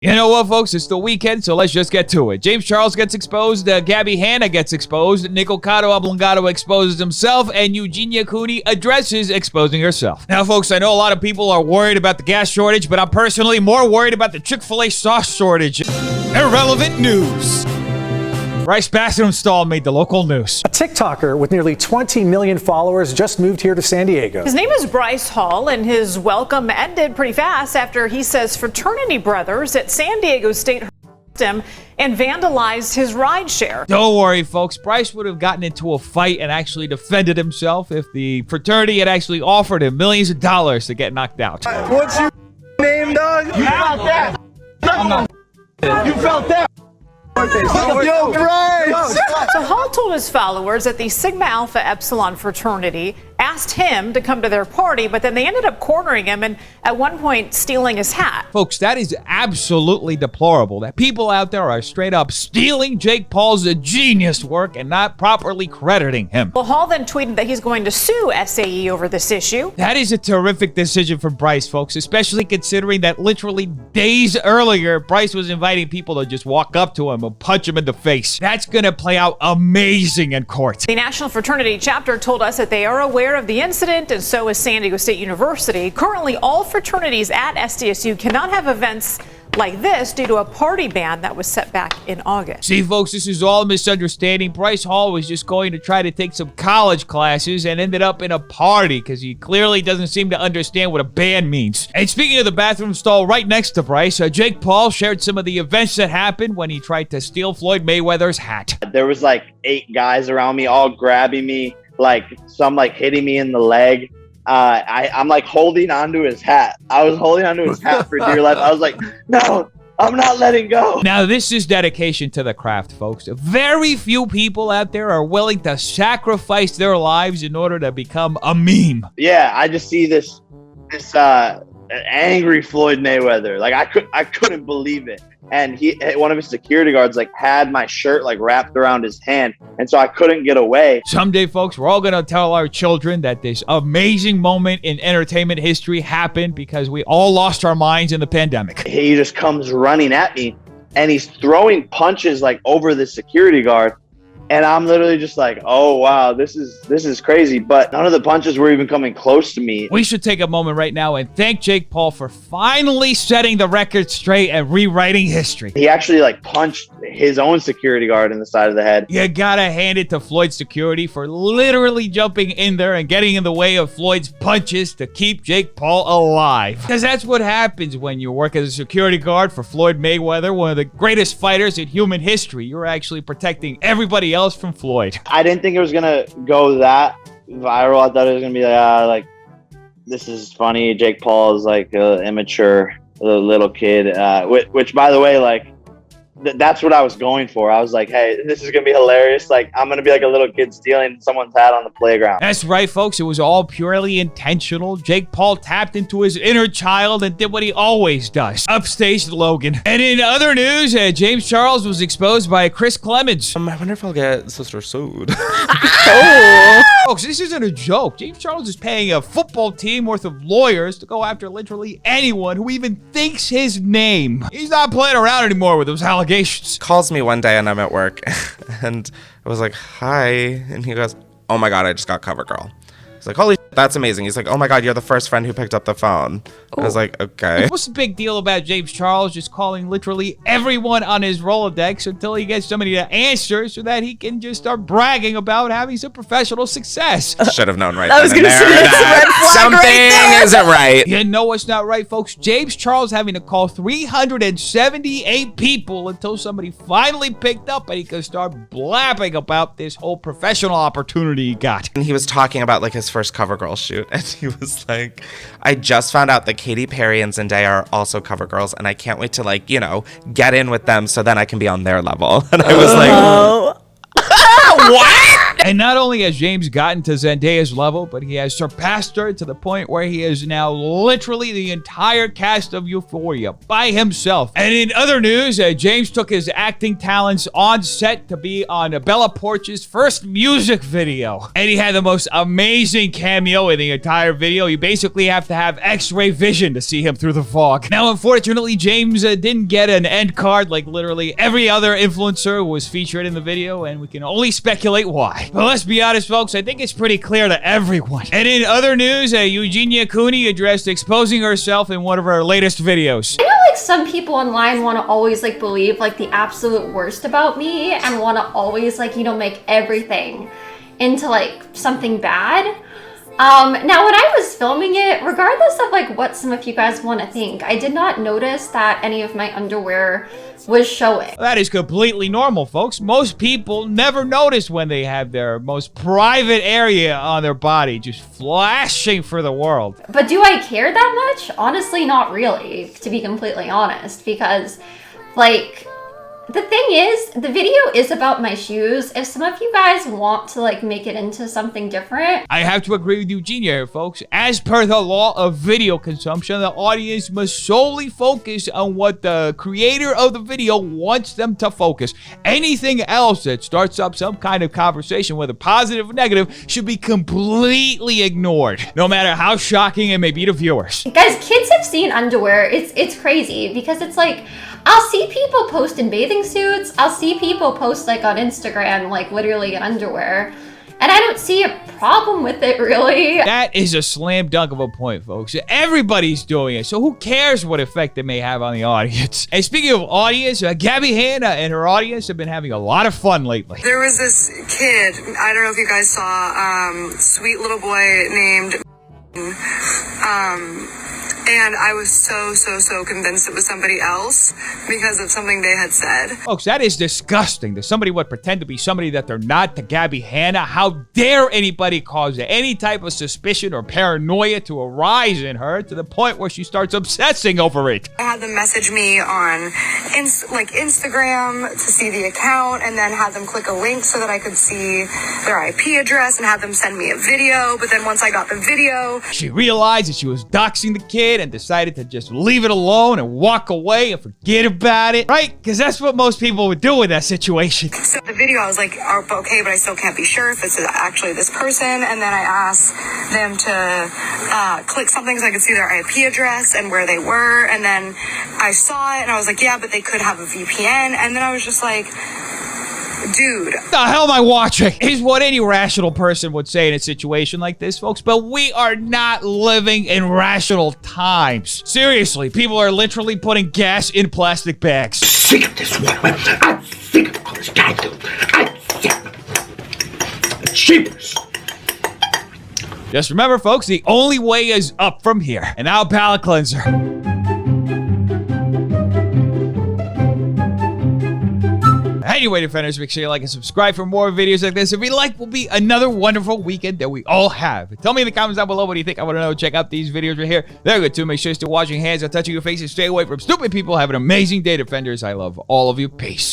You know what, folks? It's the weekend, so let's just get to it. James Charles gets exposed, Gabbie Hanna gets exposed, Nikocado exposes himself, and Eugenia Cooney addresses exposing herself. Now, folks, I know a lot of people are worried about the gas shortage, but I'm personally more worried about the Chick-fil-A sauce shortage. Irrelevant news. Bryce bathroom stall made the local news. A TikToker with nearly 20 million followers just moved here to San Diego. His name is Bryce Hall, and his welcome ended pretty fast after he says fraternity brothers at San Diego State harassed him and vandalized his rideshare. Don't worry, folks. Bryce would have gotten into a fight and actually defended himself if the fraternity had actually offered him millions of dollars to get knocked out. What's your name, dog? You felt that. You felt that. Yo, Bryce! So Hall told his followers that the Sigma Alpha Epsilon fraternity asked him to come to their party, but then they ended up cornering him and at one point stealing his hat. Folks, that is absolutely deplorable that people out there are straight up stealing Jake Paul's genius work and not properly crediting him. Well, Hall then tweeted that he's going to sue SAE over this issue. That is a terrific decision for Bryce, folks, especially considering that literally days earlier, Bryce was inviting people to just walk up to him and punch him in the face. That's going to play out amazing in court. The National Fraternity Chapter told us that they are aware of the incident, and so is San Diego State University. Currently, all fraternities at SDSU cannot have events like this due to a party ban that was set back in August. See, folks, this is all a misunderstanding. Bryce Hall was just going to try to take some college classes and ended up in a party because he clearly doesn't seem to understand what a ban means. And speaking of the bathroom stall right next to Bryce, Jake Paul shared some of the events that happened when he tried to steal Floyd Mayweather's hat. There was like 8 guys around me, all grabbing me, like some like hitting me in the leg. I'm like holding onto his hat. I was holding onto his hat for dear life. I was like, no, I'm not letting go. Now, this is dedication to the craft, folks. Very few people out there are willing to sacrifice their lives in order to become a meme. Yeah, I just see this angry Floyd Mayweather. Like I couldn't believe it. And one of his security guards like had my shirt like wrapped around his hand, and so I couldn't get away. Someday, folks, we're all gonna tell our children that this amazing moment in entertainment history happened because we all lost our minds in the pandemic. He just comes running at me, and he's throwing punches like over the security guard. And I'm literally just like, oh, wow, this is crazy. But none of the punches were even coming close to me. We should take a moment right now and thank Jake Paul for finally setting the record straight and rewriting history. He actually like punched his own security guard in the side of the head. You gotta hand it to Floyd's security for literally jumping in there and getting in the way of Floyd's punches to keep Jake Paul alive. Because that's what happens when you work as a security guard for Floyd Mayweather, one of the greatest fighters in human history. You're actually protecting everybody else from Floyd. I didn't think it was gonna go that viral. I thought it was gonna be like, this is funny. Jake Paul is like an immature little kid, which by the way, like that's what I was going for. I was like, hey, this is gonna be hilarious. Like I'm gonna be like a little kid stealing someone's hat on the playground. That's right, folks. It was all purely intentional. Jake Paul tapped into his inner child and did what he always does. Upstaged Logan. And in other news, James Charles was exposed by Chris Clemens. I wonder if I'll get sister sued. Folks, this isn't a joke. James Charles is paying a football team worth of lawyers to go after literally anyone who even thinks his name. He's not playing around anymore with those allegations. Calls me one day and I'm at work and I was like, hi. And he goes, oh my God, I just got CoverGirl. He's like, holy shit, that's amazing. He's like, oh my God, you're the first friend who picked up the phone. I was like, okay. What's the big deal about James Charles just calling literally everyone on his Rolodex until he gets somebody to answer so that he can just start bragging about having some professional success? Should have known right I was then gonna and say there that's a red that flag something right there. isn't right. You know what's not right, folks? James Charles having to call 378 people until somebody finally picked up and he could start blabbing about this whole professional opportunity he got. And he was talking about like his first CoverGirl shoot and he was like, I just found out that Katy Perry and Zendaya are also CoverGirls and I can't wait to like, you know, get in with them so then I can be on their level. And I was like, what? And not only has James gotten to Zendaya's level, but he has surpassed her to the point where he is now literally the entire cast of Euphoria by himself. And in other news, James took his acting talents on set to be on Bella Porch's first music video. And he had the most amazing cameo in the entire video. You basically have to have X-ray vision to see him through the fog. Now, unfortunately, James didn't get an end card like literally every other influencer who was featured in the video, and we can only speculate why. But let's be honest, folks, I think it's pretty clear to everyone. And in other news, Eugenia Cooney addressed exposing herself in one of her latest videos. I know like some people online want to always like believe like the absolute worst about me and want to always like, you know, make everything into like something bad. Now when I was filming it, regardless of like what some of you guys want to think, I did not notice that any of my underwear was showing. That is completely normal, folks. Most people never notice when they have their most private area on their body just flashing for the world. But do I care that much? Honestly, not really, to be completely honest, because like the thing is, the video is about my shoes. If some of you guys want to like make it into something different, I have to agree with Eugenia here, folks. As per the law of video consumption, the audience must solely focus on what the creator of the video wants them to focus. Anything else that starts up some kind of conversation, whether positive or negative, should be completely ignored, no matter how shocking it may be to viewers. guys, kids have seen underwear. It's crazy because it's like, I'll see people post in bathing suits. I'll see people post like on Instagram, like literally in underwear. And I don't see a problem with it, really. That is a slam dunk of a point, folks. Everybody's doing it, so who cares what effect it may have on the audience? And speaking of audience, Gabbie Hanna and her audience have been having a lot of fun lately. There was this kid, I don't know if you guys saw, sweet little boy named and I was so convinced it was somebody else because of something they had said. Folks, that is disgusting that somebody would pretend to be somebody that they're not to Gabbie Hanna. How dare anybody cause any type of suspicion or paranoia to arise in her to the point where she starts obsessing over it. I had them message me on Instagram to see the account and then had them click a link so that I could see their IP address and had them send me a video. But then once I got the video, she realized that she was doxing the kid and decided to just leave it alone and walk away and forget about it, right? Because that's what most people would do in that situation. so the video I was like, oh, okay, but I still can't be sure if it's actually this person. And then I asked them to click something so I could see their IP address and where they were. And then I saw it and I was like, yeah, but they could have a VPN. And then I was just like, dude. What the hell am I watching? Is what any rational person would say in a situation like this, folks. But we are not living in rational times. Seriously, people are literally putting gas in plastic bags. Sick of this one. I'm sick of all this goddamn. I'm sick. Cheapers. Just remember, folks, the only way is up from here. And now, palate cleanser. Anyway, Defenders, make sure you like and subscribe for more videos like this. If you like, will be another wonderful weekend that we all have. Tell me in the comments down below what do you think. I want to know. Check out these videos right here. They're good too. Make sure you're still washing hands and touching your faces. Stay away from stupid people. Have an amazing day, Defenders. I love all of you. Peace.